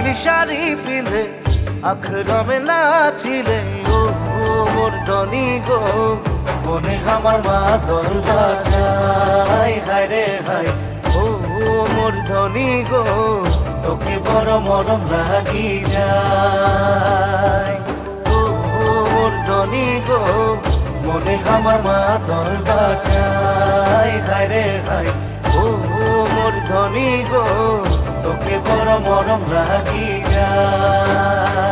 নীল শাড়ি পিঁধে আখরমে নাচিলে ও মোর ধনী গো মনে আমার মা দল বাজায় হায় রে হায় ও মোর ধনী গো তোকে বড় মরম লাগি যায় ও মোর ধনী গো মনে আমার মা দল বাজায় হায় রে হায় ও মোর ধনী গো তোকে বড় মরম লাগি যায়।